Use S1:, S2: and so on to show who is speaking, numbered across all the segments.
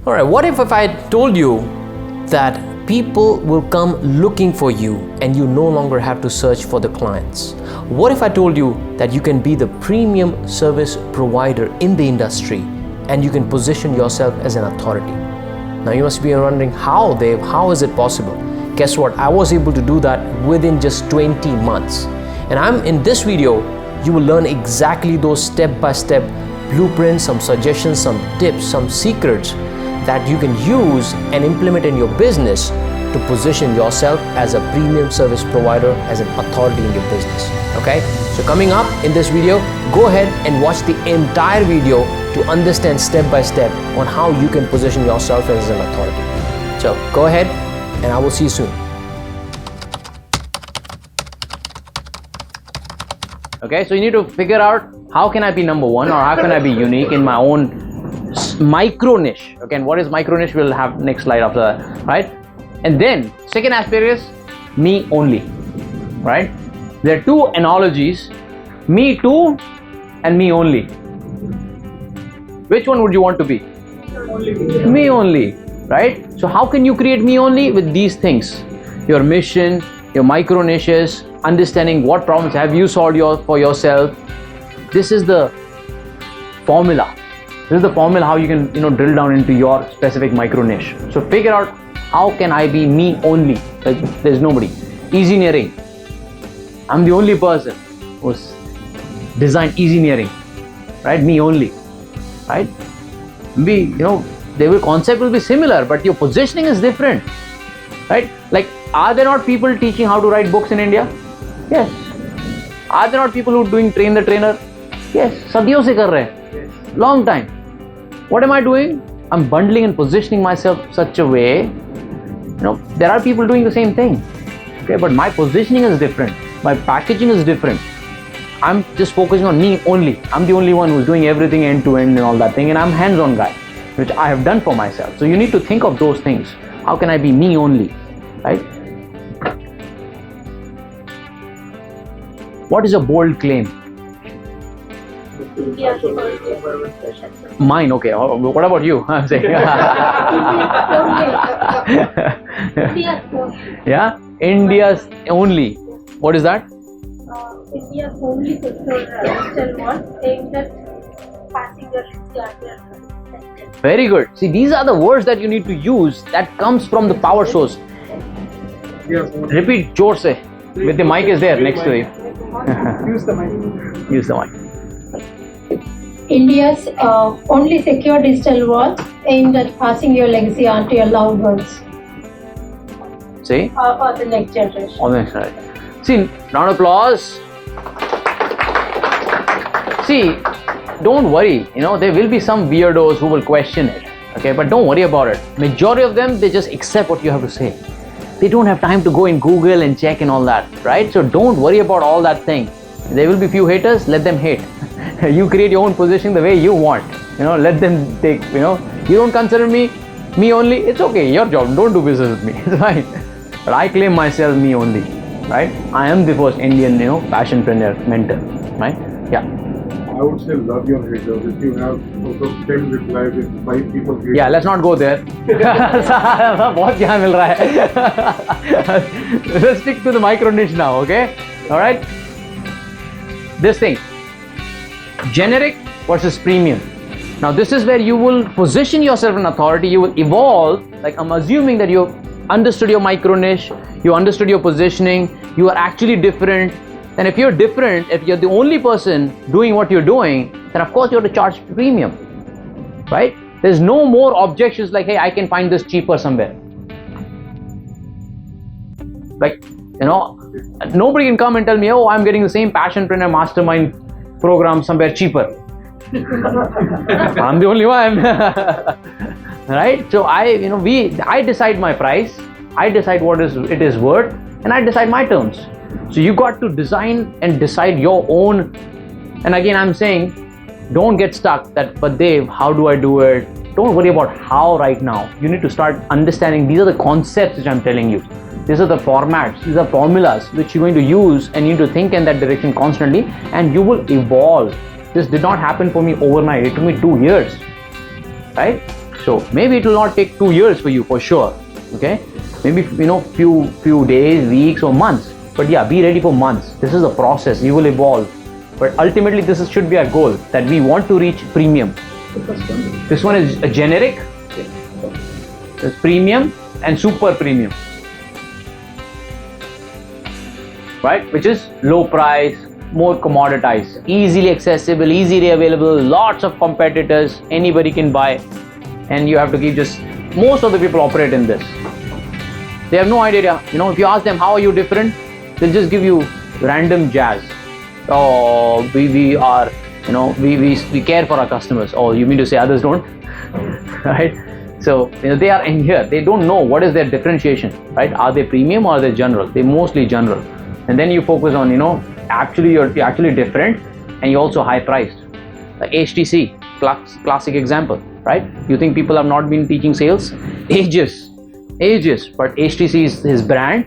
S1: All right, what if I told you that people will come looking for you and you no longer have to search for the clients? What if I told you that you can be the premium service provider in the industry and you can position yourself as an authority? Now you must be wondering, how, Dev? How is it possible? Guess what? I was able to do that within just 20 months. And in this video, you will learn exactly those step-by-step blueprints, some suggestions, some tips, some secrets that you can use and implement in your business to position yourself as a premium service provider, as an authority in your business. Okay? So coming up in this video, go ahead and watch the entire video to understand step by step on how you can position yourself as an authority. So go ahead and I will see you soon. Okay, so you need to figure out how can I be number one, or how can I be unique in my own micro niche. Okay, and what is micro niche? We'll have next slide after that, right? And then second aspect is me only, right? There are two analogies, me too and me only. Which one would you want to be? Me only, right? So how can you create me only? With these things: your mission, your micro niches, understanding what problems have you solved for yourself. This is the formula. This is the formula how you can drill down into your specific micro niche. So figure out, how can I be me only? Like, there's nobody. Engineering. I'm the only person who's designed engineering, right? Me only, right? The concept will be similar, but your positioning is different, right? Like, are there not people teaching how to write books in India? Yes. Are there not people who are doing train the trainer? Yes. Sadiyon se kar rahe. Long time. What am I doing? I'm bundling and positioning myself such a way. There are people doing the same thing. Okay, but my positioning is different. My packaging is different. I'm just focusing on me only. I'm the only one who's doing everything end to end and all that thing, and I'm hands-on guy, which I have done for myself. So you need to think of those things. How can I be me only, right? What is a bold claim? Mine, okay. What about you? I'm saying. Yeah, India's only. What is that?
S2: India's only digital one aimed at passing your exam.
S1: Very good. See, these are the words that you need to use that comes from the power source. Repeat, जोर से. With the mic is there next to you.
S3: Use the mic.
S1: Use the mic.
S2: India's only secure digital wallet aimed at passing your legacy on to your loved ones.
S1: See?
S2: Or the next generation.
S1: On the next slide. See, round of applause. See, don't worry. There will be some weirdos who will question it. Okay, but don't worry about it. Majority of them, they just accept what you have to say. They don't have time to go in Google and check and all that, right? So don't worry about all that thing. There will be few haters, let them hate. You create your own position the way you want. Let them take, you don't consider me only, it's okay, your job, don't do business with me, it's fine. But I claim myself me only, right? I am the first Indian, passionpreneur mentor, right? Yeah.
S3: I would say love your haters. If you have also 10 replies, if 5 people hate.
S1: Yeah, let's not go there. बहुत क्या मिल रहा है? Let's stick to the micro niche now, okay? All right. This thing, generic versus premium. Now this is where you will position yourself in authority. You will evolve. Like, I'm assuming that you understood your micro niche, you understood your positioning, you are actually different. And if you're different, if you're the only person doing what you're doing, then of course you have to charge premium, right? There's no more objections like, hey, I can find this cheaper somewhere. Like, nobody can come and tell me, oh, I'm getting the same Passionpreneur mastermind program somewhere cheaper. I'm the only one. Right? So I decide my price, I decide what it is worth, and I decide my terms. So you got to design and decide your own. And again, I'm saying, don't get stuck that, but Dev, how do I do it? Don't worry about how right now. You need to start understanding these are the concepts which I'm telling you. These are the formats, these are formulas which you're going to use, and you need to think in that direction constantly, and you will evolve. This did not happen for me overnight. It took me 2 years, right? So maybe it will not take 2 years for you for sure. Okay, maybe few days, weeks or months. But yeah, be ready for months. This is a process. You will evolve. But ultimately, should be our goal, that we want to reach premium. This one is a generic. There's premium and super premium. Right? Which is low price, more commoditized, easily accessible, easily available, lots of competitors, anybody can buy. And you have to keep most of the people operate in this. They have no idea. If you ask them, how are you different? They'll just give you random jazz. Oh, we are, we care for our customers. Oh, you mean to say others don't? Right? So, they are in here. They don't know what is their differentiation, right? Are they premium or are they general? They're mostly general. And then you focus on, actually you're actually different and you're also high priced. Like HTC, classic example, right? You think people have not been teaching sales? Ages. But HTC is his brand,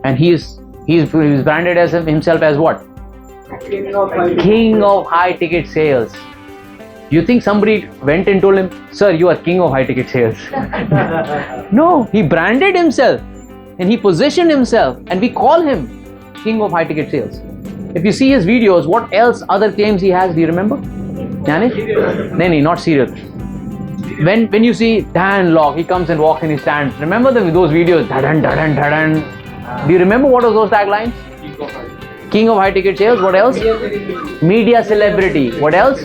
S1: and he's branded as himself as what? King of high ticket sales. You think somebody went and told him, sir, you are king of high ticket sales? No, he branded himself and he positioned himself, and we call him king of high ticket sales. If you see his videos, what else other claims he has? Do you remember? Janish? No, not serial. When you see Dan Locke, he comes and walks and he stands. Remember those videos? Dadan, dadan, dadan. Do you remember what was those taglines? King of high ticket sales. What else? Media celebrity. What else?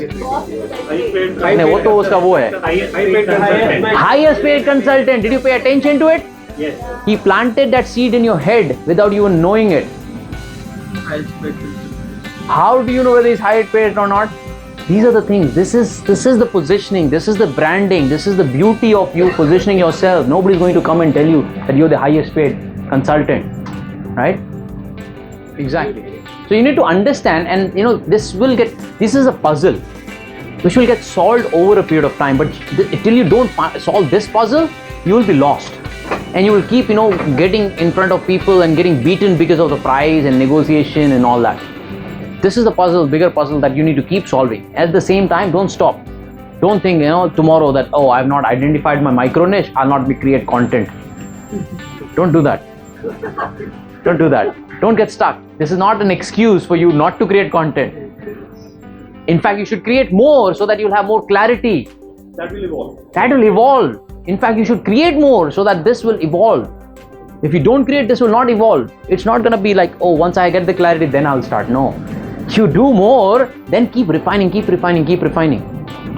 S1: Highest paid consultant. Did you pay attention to it? Yes. He planted that seed in your head without even knowing it. How do you know whether he's high paid or not? These are the things. This is the positioning. This is the branding. This is the beauty of you positioning yourself. Nobody's going to come and tell you that you're the highest paid consultant, right? Exactly. So you need to understand, and this is a puzzle which will get solved over a period of time. But till you don't solve this puzzle, you will be lost, and you will keep getting in front of people and getting beaten because of the price and negotiation and all that. This is the puzzle, bigger puzzle that you need to keep solving. At the same time, don't stop. Don't think tomorrow that, oh, I've not identified my micro niche, I'll not create content. Don't do that. Don't do that. Don't get stuck. This is not an excuse for you not to create content. In fact, you should create more so that you'll have more clarity.
S3: That will evolve.
S1: That will evolve. In fact, you should create more so that this will evolve. If you don't create, this will not evolve. It's not going to be like, oh, once I get the clarity, then I'll start. No. You do more, then keep refining.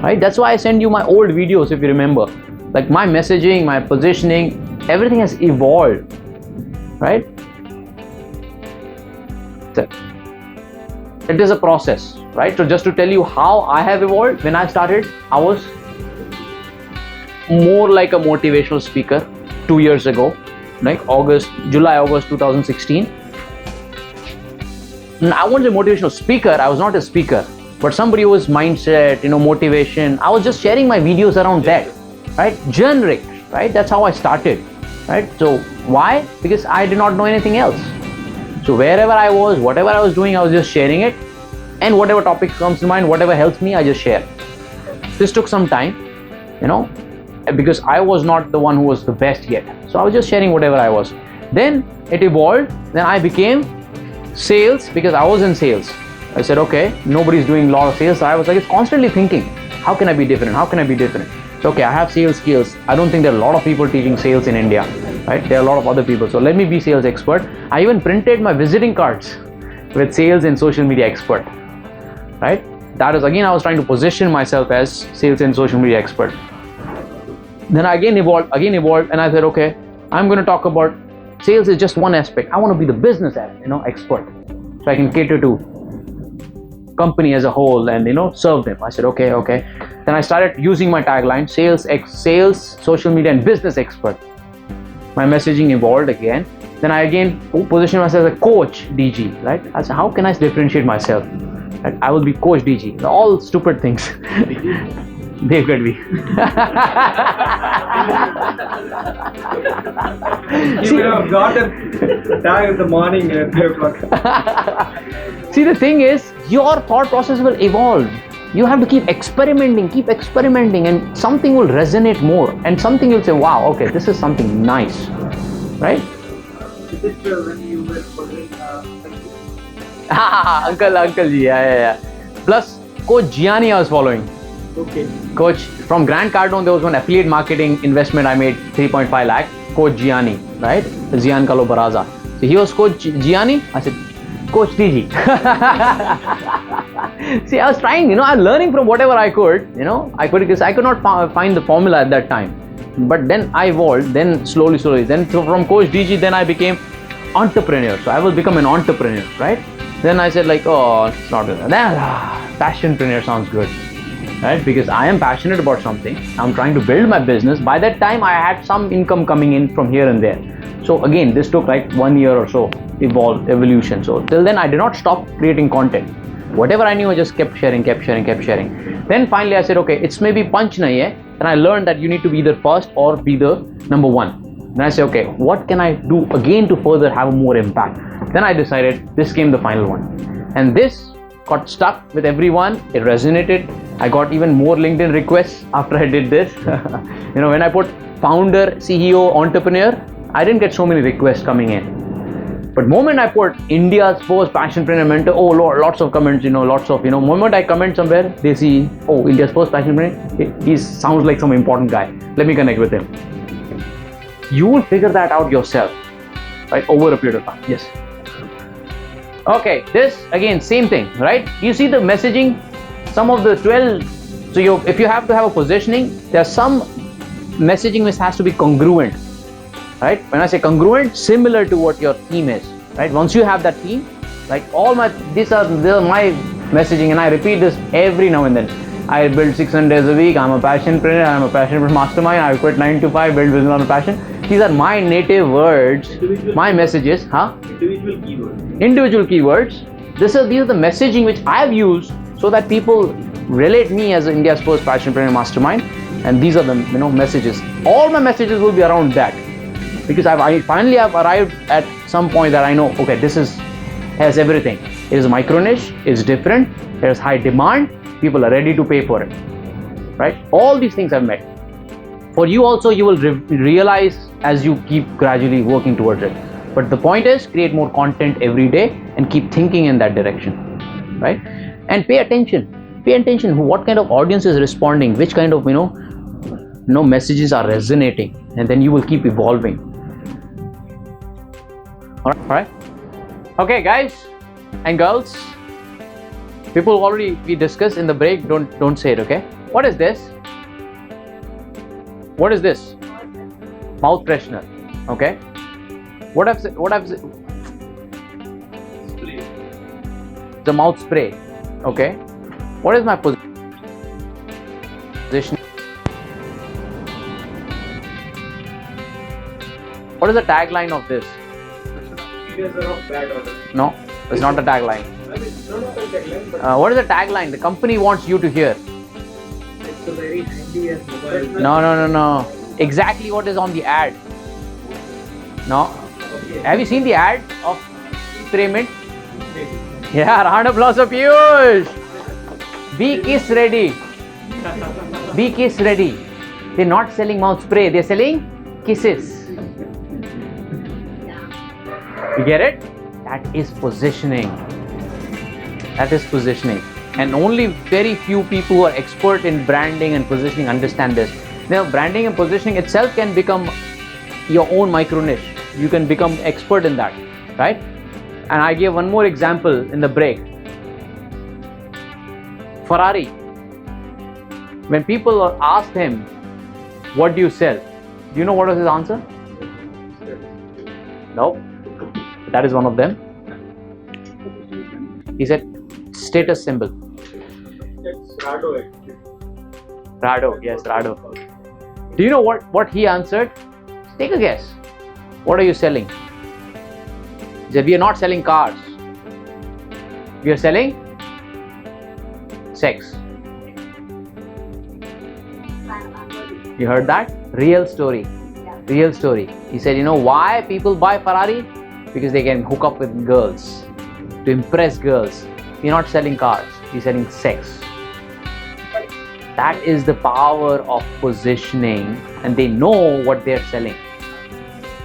S1: Right? That's why I send you my old videos, if you remember. Like my messaging, my positioning, everything has evolved. Right? So, it is a process, right? So just to tell you how I have evolved, when I started, I was more like a motivational speaker 2 years ago, like July, August 2016. And I wasn't a motivational speaker, I was not a speaker, but somebody who was mindset, motivation. I was just sharing my videos around that, right? Generic, right? That's how I started, right? So why? Because I did not know anything else. So wherever I was, whatever I was doing, I was just sharing it, and whatever topic comes to mind, whatever helps me, I just share. This took some time, because I was not the one who was the best yet. So I was just sharing whatever I was. Then it evolved. Then I became sales, because I was in sales. I said, okay, nobody's doing a lot of sales. So I was like, constantly thinking, how can I be different? How can I be different? So, okay, I have sales skills. I don't think there are a lot of people teaching sales in India, right? There are a lot of other people. So let me be sales expert. I even printed my visiting cards with sales and social media expert, right? That is, again, I was trying to position myself as sales and social media expert. Then I again evolved, and I said, okay, I'm going to talk about sales is just one aspect. I want to be the business expert, so I can cater to company as a whole and serve them. I said, okay. Then I started using my tagline, sales, social media, and business expert. My messaging evolved again. Then I again positioned myself as a coach DG, right? I said, how can I differentiate myself? Right? I will be coach DG. All stupid things. Dave Gadhvi.
S4: You would have got a tag in the morning at 3 o'clock.
S1: See, the thing is, your thought process will evolve. You have to keep experimenting, and something will resonate more, and something you'll say, wow, okay, this is something nice, right?
S4: Is it when you were following
S1: Uncle, yeah. Plus, Coach Gianni I was following.
S4: Okay.
S1: Coach, from Grant Cardone, there was one affiliate marketing investment I made 3.5 lakh. Coach Gianni, right? Giancarlo Barraza. So he was Coach Gianni. I said, Coach DG. See, I was trying, I'm learning from whatever I could, because I could not find the formula at that time. But then I evolved, then slowly. Then from Coach DG, then I became entrepreneur. So I will become an entrepreneur, right? Then I said like, oh, it's not good. Then passionpreneur sounds good, right? Because I am passionate about something. I'm trying to build my business. By that time, I had some income coming in from here and there. So again, this took like 1 year or so, evolution. So till then, I did not stop creating content. Whatever I knew, I just kept sharing. Then finally, I said, okay, it's maybe punch nahi hai. And I learned that you need to be either first or be the number one. Then I said, okay, what can I do again to further have more impact? Then I decided this came the final one. And this got stuck with everyone. It resonated. I got even more LinkedIn requests after I did this. When I put founder, CEO, entrepreneur, I didn't get so many requests coming in. But moment I put India's first passionpreneur mentor, oh Lord, lots of comments, moment I comment somewhere, they see, oh, India's first passionpreneur, he sounds like some important guy. Let me connect with him. You will figure that out yourself, right, over a period of time. Yes. Okay, this again, same thing, right? You see the messaging, some of the 12, so if you have to have a positioning, there's some messaging which has to be congruent. Right? When I say congruent, similar to what your theme is, right? Once you have that theme, like these are my messaging, and I repeat this every now and then. I build 600 days a week. I'm a passionpreneur. I'm a passionpreneur mastermind. I quit 9 to 5, build business on passion. These are my native words, my messages, Individual keywords. These are the messaging which I have used so that people relate me as India's first passionpreneur mastermind, and these are the messages. All my messages will be around that. Because I finally have arrived at some point that I know, okay, this has everything. It is micro niche, it's different, there's high demand, people are ready to pay for it, right? All these things I've met. For you also, you will realize as you keep gradually working towards it. But the point is, create more content every day and keep thinking in that direction, right? And pay attention. Pay attention what kind of audience is responding, which kind of, messages are resonating, and then you will keep evolving. All right. Okay, guys and girls. People already we discussed in the break. Don't say it. Okay. What is this? What is this? Mouth freshener. Okay. What I've said?
S4: Spray.
S1: The mouth spray. Okay. What is my position? What is the tagline of this? No, it's not the tagline. What is the tagline? The company wants you to hear.
S4: It's a very handy and mobile.
S1: No. Exactly what is on the ad? No.
S4: Okay.
S1: Have you seen the ad of PREMEIUM? Yeah, round of applause for Piyush. Be kiss ready. Be kiss ready. They're not selling mouth spray. They're selling kisses. You get it? That is positioning. And only very few people who are expert in branding and positioning understand this. Now, branding and positioning itself can become your own micro niche. You can become expert in that, right? And I gave one more example in the break. Ferrari. When people asked him, what do you sell? Do you know what was his answer? No. That is one of them. He said, status symbol.
S4: It's Rado actually.
S1: Rado, yes, Rado. Do you know what he answered? Take a guess. What are you selling? He said, we are not selling cars. We are selling sex. You heard that? Real story. Real story. He said, you know why people buy Ferrari? Because they can hook up with girls, to impress girls. You're not selling cars, you're selling sex. That is the power of positioning, and they know what they're selling.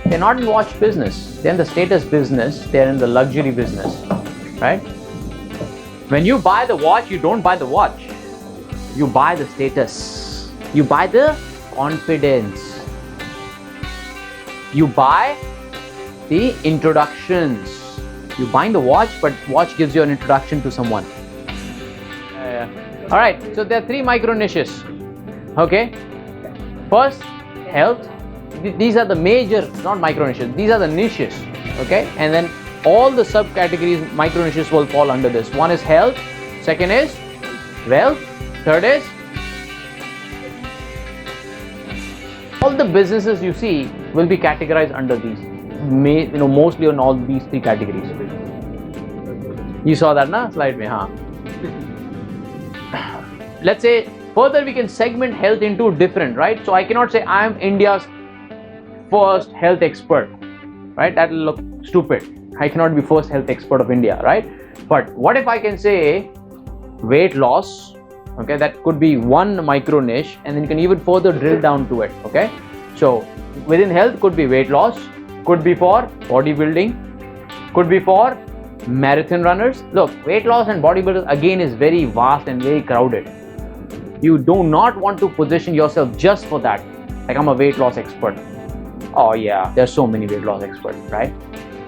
S1: They're not in watch business, they're in the status business, they're in the luxury business, right? When you buy the watch, you don't buy the watch, you buy the status, you buy the confidence, you buy the introductions. You're buying the watch, but watch gives you an introduction to someone. All right, so there are 3 micro niches. Okay, first, health. These are the major, not micro niches, these are the niches. Okay, and then all the subcategories, micro niches will fall under this. One is health, second is wealth, third is all the businesses you see will be categorized under these. Mostly on all these 3 categories. You saw that na slide mein, huh? Let's say further we can segment health into different, right? So I cannot say I am India's first health expert, right? That will look stupid. I cannot be first health expert of India, right? But what if I can say weight loss? Okay, that could be one micro niche, and then you can even further drill down to it. Okay, so within health could be weight loss, could be for bodybuilding, could be for marathon runners. Look, weight loss and bodybuilders again is very vast and very crowded. You do not want to position yourself just for that. Like, I'm a weight loss expert. Oh yeah, there's so many weight loss experts, right?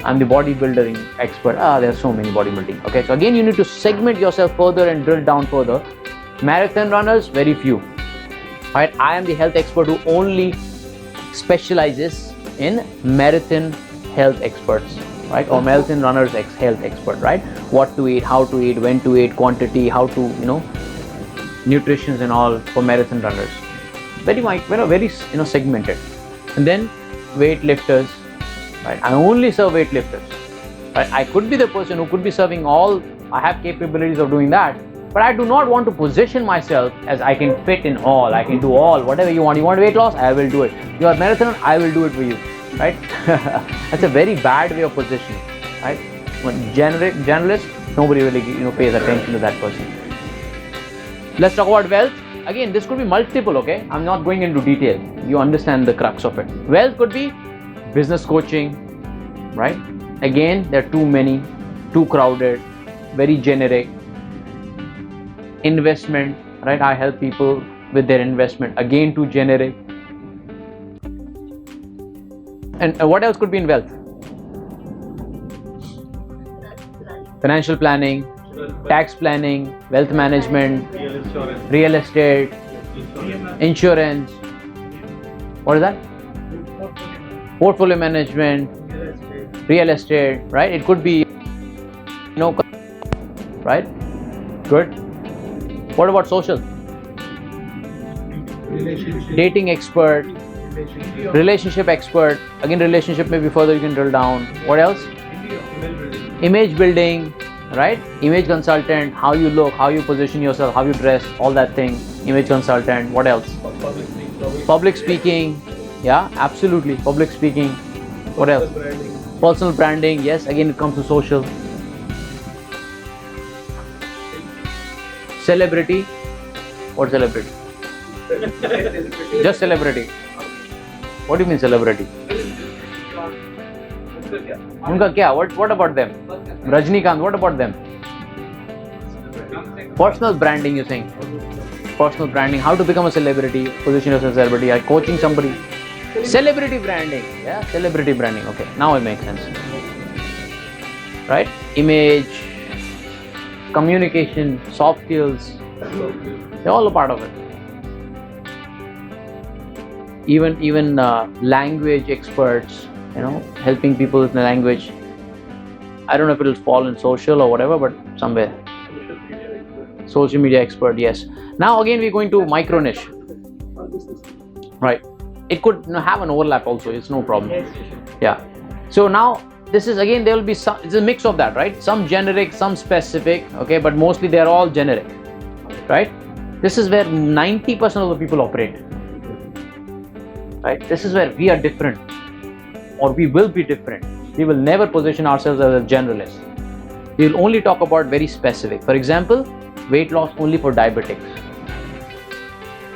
S1: I'm the bodybuilding expert. There's so many bodybuilding. Okay, so again you need to segment yourself further and drill down further. Marathon runners, very few. Right? I am the health expert who only specializes in marathon health experts, right? Or marathon runners health expert, right? What to eat, how to eat, when to eat, quantity, how to, nutrition and all for marathon runners. Very segmented. And then weightlifters, right? I only serve weightlifters. Right? I could be the person who could be serving all. I have capabilities of doing that, but I do not want to position myself as I can fit in all. I can do all, whatever you want. You want weight loss? I will do it. You are marathon? I will do it for you, right? That's a very bad way of positioning, right? When generalist, nobody really pays attention to that person. Let's talk about wealth. Again, this could be multiple, okay? I'm not going into detail. You understand the crux of it. Wealth could be business coaching, right? Again, there are too many, too crowded, very generic. Investment, right? I help people with their investment. Again, too generic. And what else could be in wealth? Financial planning, tax planning, wealth management, real estate, insurance. What is that? Portfolio management, real estate, right? It could be, right? Good. What about social? Dating expert, relationship expert. Again, relationship maybe further you can drill down. What else? Image building, right? Image consultant, how you look, how you position yourself, how you dress, all that thing. Image consultant. What else? Public speaking. Yeah, absolutely. Public speaking. What else? Personal branding. Yes, again it comes to social. Celebrity. What celebrity? Just celebrity. What do you mean celebrity? Unka kya? What about them? Rajnikant, what about them? Personal branding, you're saying. Personal branding, how to become a celebrity, position yourself as a celebrity, like coaching somebody. Celebrity branding, yeah, celebrity branding, okay, now it makes sense. Right? Image, communication, soft skills, they're all a part of it. Even language experts, helping people with the language. I don't know if it'll fall in social or whatever, but somewhere. Social media expert, yes. Now again we're going to micro niche. Right. It could have an overlap also, it's no problem. Yeah. So now this is again, there will be some, it's a mix of that, right? Some generic, some specific, okay, but mostly they're all generic, right? This is where 90% of the people operate, right? This is where we are different, or we will be different. We will never position ourselves as a generalist. We will only talk about very specific. For example, weight loss only for diabetics.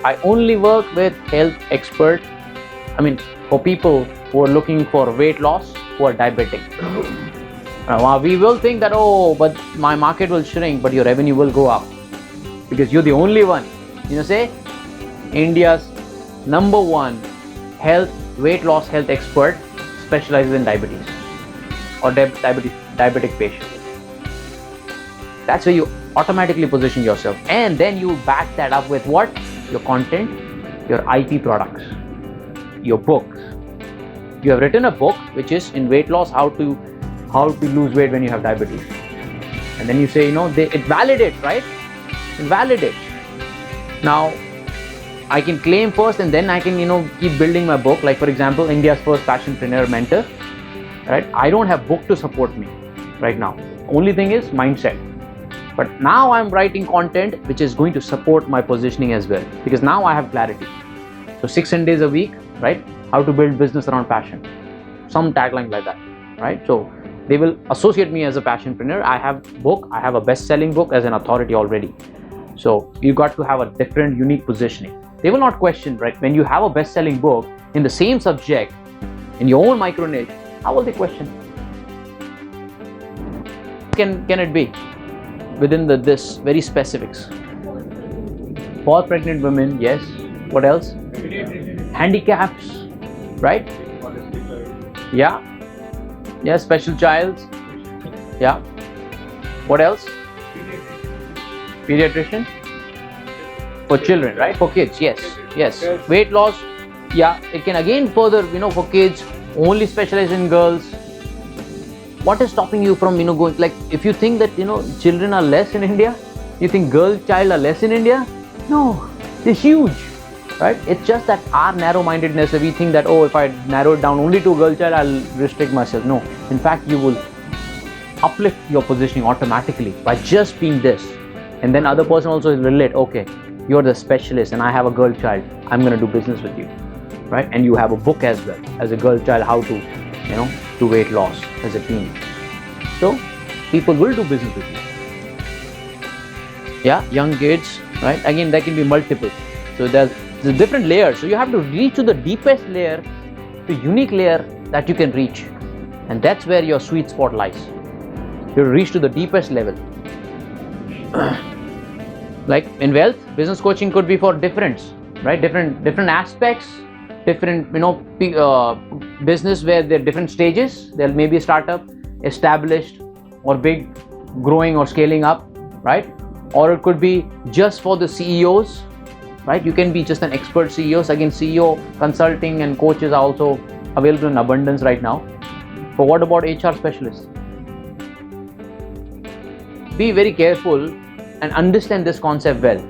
S1: I only work with health expert. I mean, for people who are looking for weight loss, who are diabetic. We will think that, oh, but my market will shrink, but your revenue will go up because you're the only one. Say India's #1 weight loss health expert specializes in diabetes or diabetic patients. That's where you automatically position yourself, and then you back that up with what? Your content, your IP products, your books. You have written a book which is in weight loss, how to lose weight when you have diabetes, and then you say, it validates, right? It validates. Now I can claim first, and then I can keep building my book. Like for example, India's first Passionpreneur mentor, right? I don't have book to support me right now. Only thing is mindset. But now I'm writing content which is going to support my positioning as well, because now I have clarity. So 6 days a week, right? How to build business around passion. Some tagline like that, right? So they will associate me as a passionpreneur. I have book, I have a best-selling book as an authority already. So you got to have a different, unique positioning. They will not question, right? When you have a best-selling book in the same subject, in your own micro niche, how will they question? Can it be within this very specifics? For pregnant women, yes. What else? Handicaps, right? Yeah. Yeah, special childs. Yeah. What else? Pediatrician. For children, right? For kids, yes. Weight loss, yeah. It can again further, for kids, only specialize in girls. What is stopping you from, going, like, if you think that, children are less in India, you think child are less in India? No, they're huge, right? It's just that our narrow-mindedness, we think that, oh, if I narrow it down only to girl child, I'll restrict myself. No, in fact, you will uplift your positioning automatically by just being this. And then other person also will relate, okay, you're the specialist and I have a girl child, I'm going to do business with you, right? And you have a book as well, as a girl child, how to, do weight loss as a team. So people will do business with you. Yeah, young kids, right? Again, there can be multiple. So there's different layers. So you have to reach to the deepest layer, the unique layer that you can reach. And that's where your sweet spot lies. You reach to the deepest level. Like in wealth, business coaching could be for difference, right? Different aspects, different, business where there are different stages. There may be a startup, established or big, growing or scaling up, right? Or it could be just for the CEOs, right? You can be just an expert CEO. Again, CEO consulting and coaches are also available in abundance right now. But what about HR specialists? Be very careful and understand this concept well.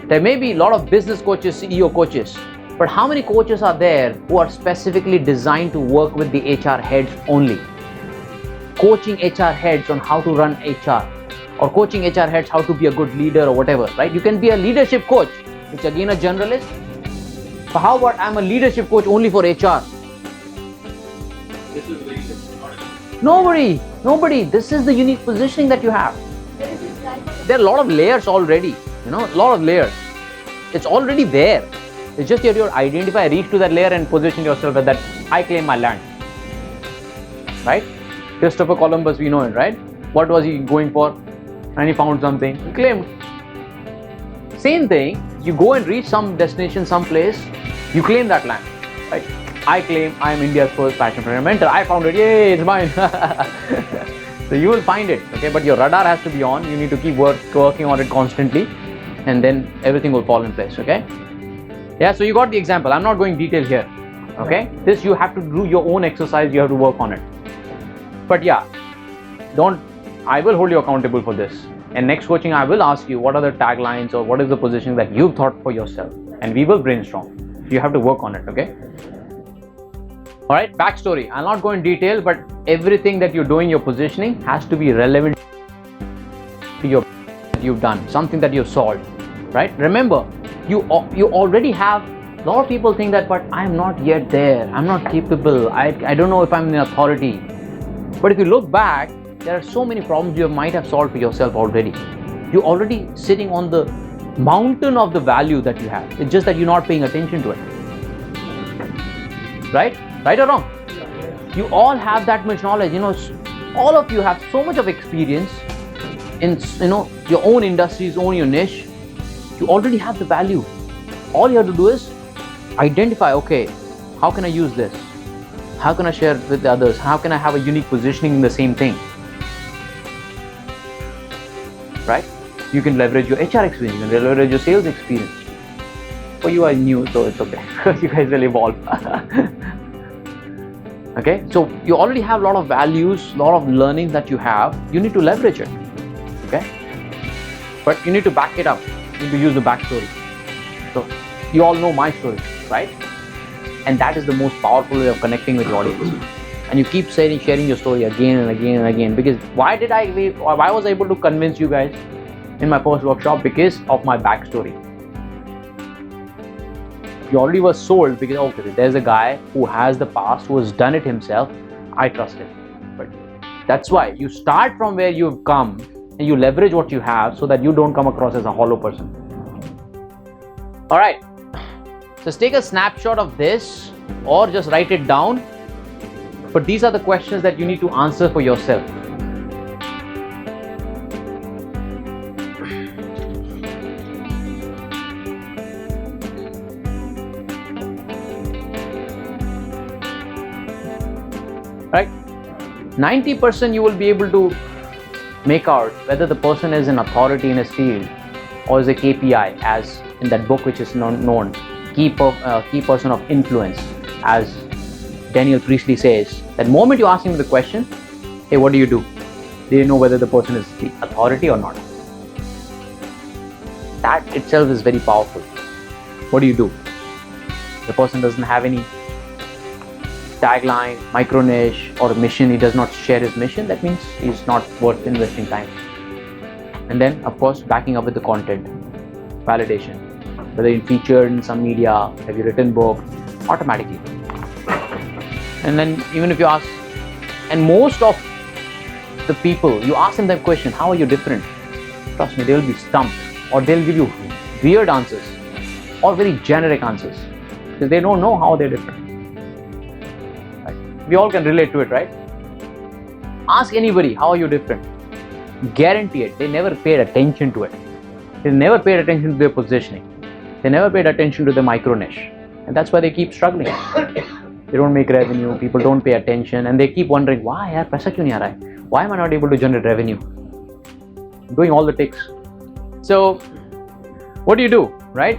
S1: There may be a lot of business coaches, CEO coaches, but how many coaches are there who are specifically designed to work with the HR heads only? Coaching HR heads on how to run HR, or coaching HR heads how to be a good leader or whatever, right? You can be a leadership coach, which again a generalist. But how about I'm a leadership coach only for HR?
S4: This is leadership.
S1: Nobody. This is the unique positioning that you have. There are a lot of layers already, a lot of layers. It's already there. It's just that you identify, reach to that layer and position yourself as that I claim my land, right? Christopher Columbus, we know it, right? What was he going for? And he found something, he claimed. Same thing, you go and reach some destination, some place, you claim that land, right? I claim I am India's first passionpreneur mentor. I found it, yay, it's mine. So you will find it, okay? But your radar has to be on. You need to keep working on it constantly, and then everything will fall in place, okay? Yeah, so you got the example. I'm not going detail here, okay? This you have to do your own exercise. You have to work on it. But yeah, I will hold you accountable for this. And next coaching, I will ask you what are the taglines or what is the position that you've thought for yourself, and we will brainstorm. You have to work on it, okay? All right, backstory. I'll not go in detail, but everything that you're doing, your positioning has to be relevant to your that you've done, something that you've solved, right? Remember, you already have. A lot of people think that, but I'm not yet there. I'm not capable. I don't know if I'm in authority. But if you look back, there are so many problems you might have solved for yourself already. You're already sitting on the mountain of the value that you have. It's just that you're not paying attention to it. Right? Right or wrong? You all have that much knowledge. All of you have so much of experience in your own industries, own your niche. You already have the value. All you have to do is identify, okay, how can I use this? How can I share it with the others? How can I have a unique positioning in the same thing? Right? You can leverage your HR experience, you can leverage your sales experience. For you are new, so it's okay. You guys will evolve. Okay, so you already have a lot of values, a lot of learning that you have. You need to leverage it. Okay, but you need to back it up. You need to use the backstory. So you all know my story, right? And that is the most powerful way of connecting with your audience. And you keep sharing your story again and again and again. Because why was I able to convince you guys in my first workshop? Because of my backstory. You already were sold because, okay, there's a guy who has the past, who has done it himself. I trust him. But that's why you start from where you've come and you leverage what you have so that you don't come across as a hollow person. All right. So take a snapshot of this or just write it down. But these are the questions that you need to answer for yourself. Right? 90% you will be able to make out whether the person is an authority in his field or is a KPI, as in that book which is known, key person of influence, as Daniel Priestley says. That moment you ask him the question, hey, what do you do? They know whether the person is the authority or not. That itself is very powerful. What do you do? The person doesn't have any tagline, micro niche or mission. He does not share his mission. That means he's not worth investing time. And then, of course, backing up with the content, validation. Whether you featured in some media, have you written book, automatically. And then even if you ask, and most of the people, you ask them that question, how are you different? Trust me, they will be stumped, or they'll give you weird answers or very generic answers because they don't know how they're different. Right? We all can relate to it, right? Ask anybody, how are you different? Guarantee it, they never paid attention to it. They never paid attention to their positioning. They never paid attention to the micro niche. And that's why they keep struggling. They don't make revenue, people don't pay attention, and they keep wondering, why yaar, paisa kyun nahi aa raha hai? Why am I not able to generate revenue? I'm doing all the ticks. So, what do, right?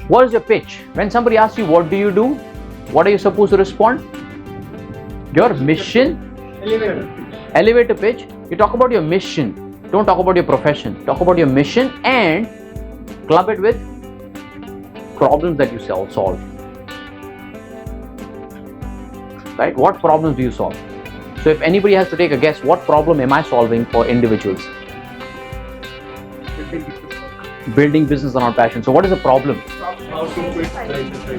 S1: What is your pitch? When somebody asks you, what do you do? What are you supposed to respond? Your mission? Elevator pitch. You talk about your mission. Don't talk about your profession. Talk about your mission and club it with problems that you solve. Right? What problems do you solve? So if anybody has to take a guess, what problem am I solving for individuals? Building business around passion. So what is the problem?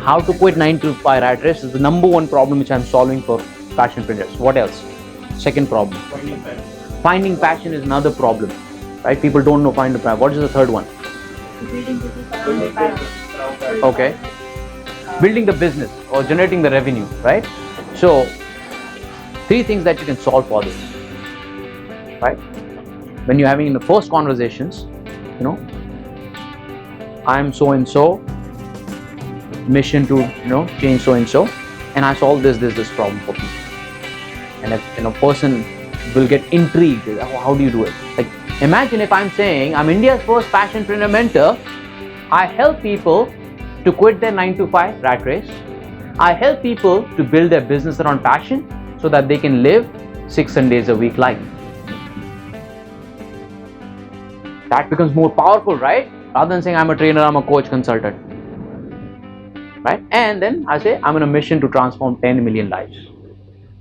S1: How to quit 9 to 5 rat race is the number one problem which I am solving for passionpreneurs. What else? Second problem. Finding passion is another problem. Right? People don't know find the passion. What is the third one?
S2: Building business around the passion.
S1: Okay. Building the business or generating the revenue, right? So, 3 things that you can solve for this, right? When you're having in the first conversations, I'm so and so, mission to change so and so, and I solve this problem for people. And if a person will get intrigued, how do you do it? Like, imagine if I'm saying I'm India's first passionpreneur mentor. I help people to quit their 9 to 5 rat race. I help people to build their business around passion so that they can live 6 Sundays a week life. That becomes more powerful, right? Rather than saying I'm a trainer, I'm a coach, consultant. Right? And then I say I'm on a mission to transform 10 million lives.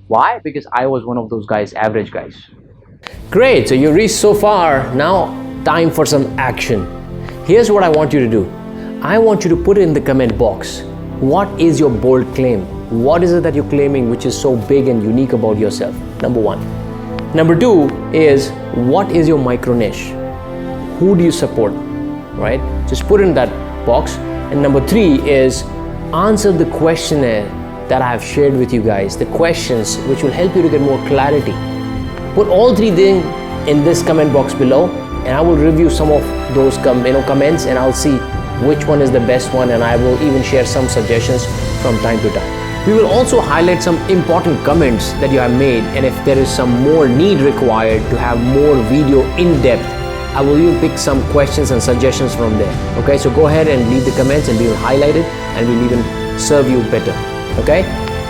S1: Why? Because I was one of those guys, average guys.
S5: Great, so you reached so far. Now time for some action. Here's what I want you to do. I want you to put it in the comment box. What is your bold claim? What is it that you're claiming which is so big and unique about yourself? Number 1. Number 2 is, what is your micro niche? Who do you support? right? Just put in that box. And number 3 is answer the questionnaire that I have shared with you guys, the questions which will help you to get more clarity. Put all 3 things in this comment box below, and I will review some of those comments, and I'll see which one is the best one, and I will even share some suggestions from time to time. We will also highlight some important comments that you have made, and if there is some more need required to have more video in depth, I will even pick some questions and suggestions from there. Okay, so go ahead and leave the comments and we will highlight it and we'll even serve you better. Okay,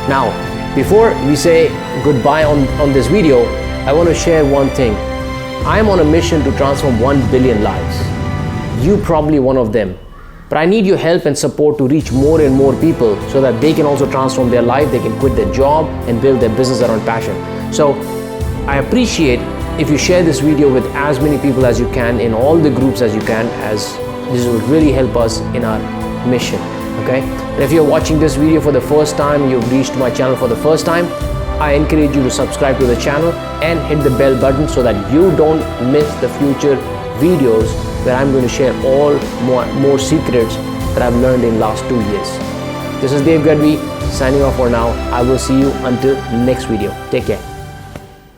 S5: now before we say goodbye on this video, I want to share one thing. I am on a mission to transform 1 billion lives. You probably one of them. But I need your help and support to reach more and more people so that they can also transform their life, they can quit their job and build their business around passion. So I appreciate if you share this video with as many people as you can, in all the groups as you can, as this will really help us in our mission. Okay? And if you're watching this video for the first time, you've reached my channel for the first time, I encourage you to subscribe to the channel and hit the bell button so that you don't miss the future videos where I'm going to share all more secrets that I've learned in last 2 years. This is Gadhvi signing off for now. I will see you until next video. Take care.